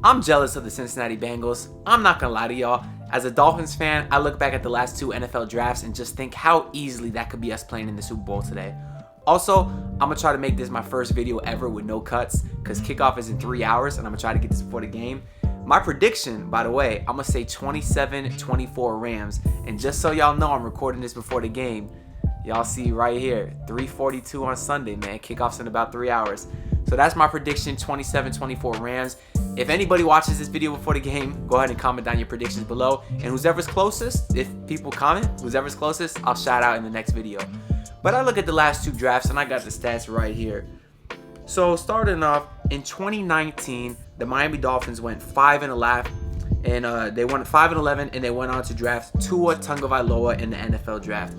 I'm jealous of the Cincinnati Bengals. I'm not gonna lie to y'all. As a Dolphins fan, I look back at the last 2 NFL drafts and just think how easily that could be us playing in the Super Bowl today. Also, I'm gonna try to make this my first video ever with no cuts because kickoff is in 3 hours and I'm gonna try to get this before the game. My prediction, by the way, I'm gonna say 27-24 Rams. And just so y'all know I'm recording this before the game, y'all see right here, 3:42 on Sunday, man. Kickoff's in about 3 hours. So that's my prediction, 27-24 Rams. If anybody watches this video before the game, go ahead and comment down your predictions below. And whoever's closest, if people comment, whoever's closest, I'll shout out in the next video. But I look at the last 2 drafts and I got the stats right here. So starting off, in 2019, the Miami Dolphins went 5-11, and they won 5-11, and they went on to draft Tua Tagovailoa in the NFL draft.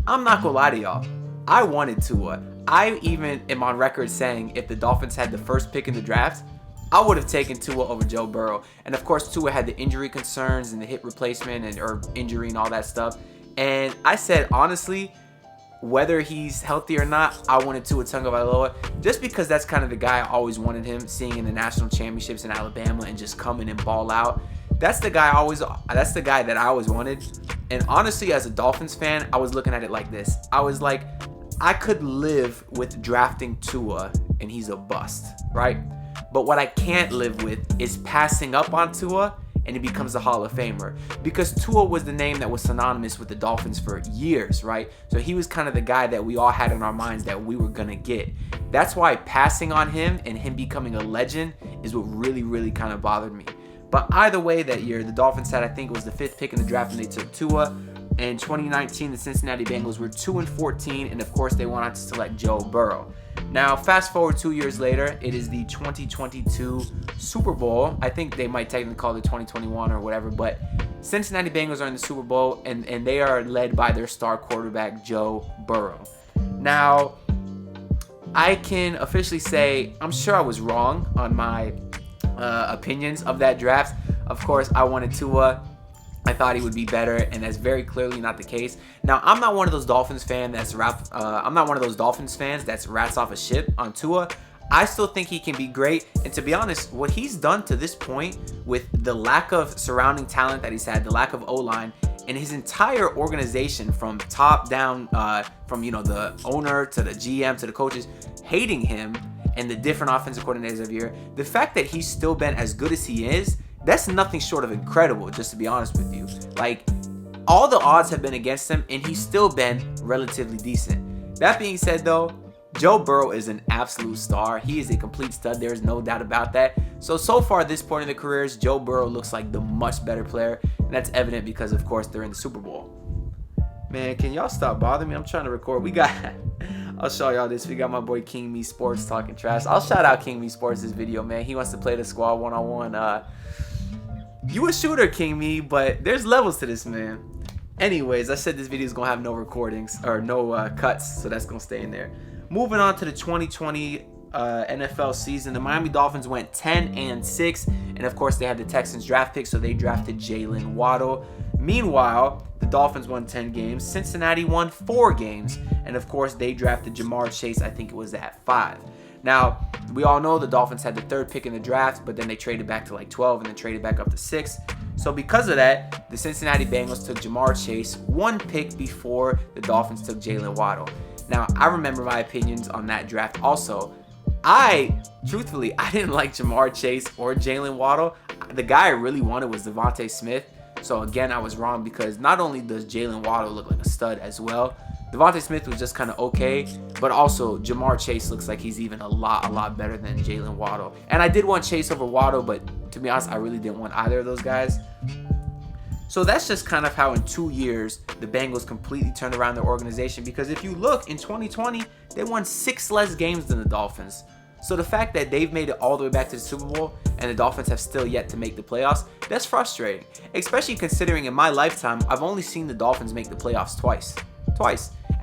I'm not gonna lie to y'all, I wanted Tua. I even am on record saying if the Dolphins had the first pick in the draft, I would have taken Tua over Joe Burrow. And of course, Tua had the injury concerns and the hip replacement or injury and all that stuff. And I said, honestly, whether he's healthy or not, I wanted Tua Tagovailoa just because that's kind of the guy I always wanted him, seeing in the national championships in Alabama and just come in and ball out. That's the guy that I always wanted. And honestly, as a Dolphins fan, I was looking at it like this. I was like, I could live with drafting Tua and he's a bust, right? But what I can't live with is passing up on Tua and he becomes a Hall of Famer. Because Tua was the name that was synonymous with the Dolphins for years, right? So he was kind of the guy that we all had in our minds that we were gonna get. That's why passing on him and him becoming a legend is what really, really kind of bothered me. But either way that year, the Dolphins had, I think it was the 5th pick in the draft, and they took Tua. In 2019, the Cincinnati Bengals were 2-14, and of course, they went on to select Joe Burrow. Now, fast forward 2 years later, it is the 2022 Super Bowl. I think they might technically call it 2021 or whatever, but Cincinnati Bengals are in the Super Bowl, and they are led by their star quarterback, Joe Burrow. Now, I can officially say I'm sure I was wrong on my opinions of that draft. Of course, I wanted Tua. I thought he would be better, and that's very clearly not the case. Now, I'm not one of those Dolphins fans that's rats off a ship on Tua. I still think he can be great, and to be honest, what he's done to this point with the lack of surrounding talent that he's had, the lack of O-line, and his entire organization from top down, from the owner to the GM to the coaches hating him and the different offensive coordinators of the year, the fact that he's still been as good as he is, that's nothing short of incredible, just to be honest with you. Like, all the odds have been against him, and he's still been relatively decent. That being said, though, Joe Burrow is an absolute star. He is a complete stud. There's no doubt about that. So far at this point in their careers, Joe Burrow looks like the much better player, and that's evident because, of course, they're in the Super Bowl. Man, can y'all stop bothering me? I'm trying to record. I'll show y'all this. We got my boy King Me Sports talking trash. I'll shout out King Me Sports this video, man. He wants to play the squad one-on-one. You a shooter, King Me, but there's levels to this, man. Anyways, I said this video is going to have no recordings or no cuts, so that's going to stay in there. Moving on to the 2020 NFL season, the Miami Dolphins went 10-6, and of course they had the Texans draft pick, so they drafted Jalen Waddle. Meanwhile, the Dolphins won 10 games. Cincinnati won 4 games, and of course they drafted Jamar Chase. I think it was at 5. Now, we all know the Dolphins had the 3rd pick in the draft, but then they traded back to like 12 and then traded back up to 6. So because of that, the Cincinnati Bengals took Jamar Chase 1 pick before the Dolphins took Jalen Waddle. Now, I remember my opinions on that draft also. Truthfully, I didn't like Jamar Chase or Jalen Waddle. The guy I really wanted was Devontae Smith. So again, I was wrong because not only does Jalen Waddle look like a stud as well, Devontae Smith was just kind of okay, but also Jamar Chase looks like he's even a lot better than Jalen Waddle. And I did want Chase over Waddle, but to be honest, I really didn't want either of those guys. So that's just kind of how in 2 years, the Bengals completely turned around their organization, because if you look, in 2020, they won 6 less games than the Dolphins. So the fact that they've made it all the way back to the Super Bowl and the Dolphins have still yet to make the playoffs, that's frustrating. Especially considering in my lifetime, I've only seen the Dolphins make the playoffs twice.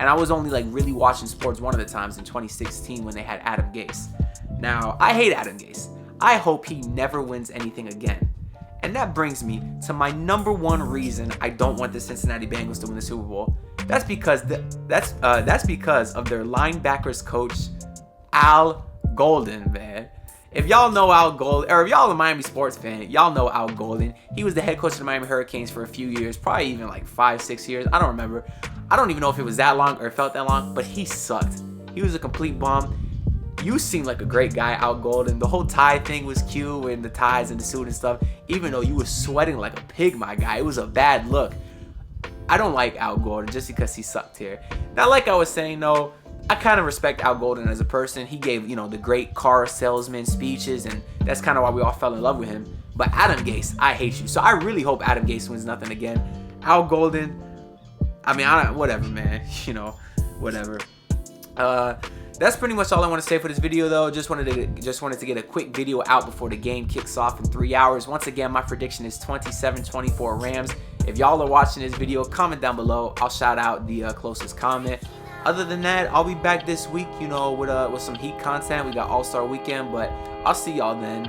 And I was only like really watching sports one of the times in 2016 when they had Adam Gase. Now, I hate Adam Gase. I hope he never wins anything again. And that brings me to my number 1 reason I don't want the Cincinnati Bengals to win the Super Bowl. That's because of their linebackers coach, Al Golden, man. if y'all know Al Golden, or if y'all a Miami sports fan, y'all know Al Golden. He was the head coach of the Miami Hurricanes for a few years, probably even like 5-6 years. I don't remember. I don't even know if it was that long or it felt that long, but he sucked. He was a complete bum. You seem like a great guy, Al Golden. The whole tie thing was cute, and the ties and the suit and stuff. Even though you were sweating like a pig, my guy, it was a bad look. I don't like Al Golden just because he sucked here. Now, like I was saying, though, I kind of respect Al Golden as a person. He gave, the great car salesman speeches, and that's kind of why we all fell in love with him. But Adam Gase, I hate you. So I really hope Adam Gase wins nothing again. Al Golden, whatever, man. Whatever. That's pretty much all I want to say for this video, though. Just wanted to get a quick video out before the game kicks off in 3 hours. Once again, my prediction is 27-24 Rams. If y'all are watching this video, comment down below. I'll shout out the closest comment. Other than that, I'll be back this week, with some Heat content. We got All-Star Weekend, but I'll see y'all then.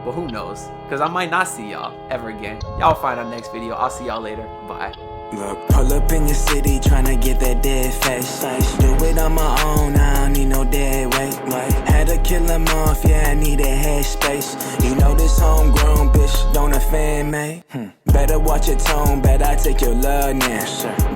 But who knows? Because I might not see y'all ever again. Y'all find our next video. I'll see y'all later. Bye. Look, pull up in your city, tryna get that dead face. Do it on my own, I don't need no dead weight. Had to kill him off, yeah, I need a headspace. You know this homegrown bitch don't offend me. Better watch your tone, bet I take your love now.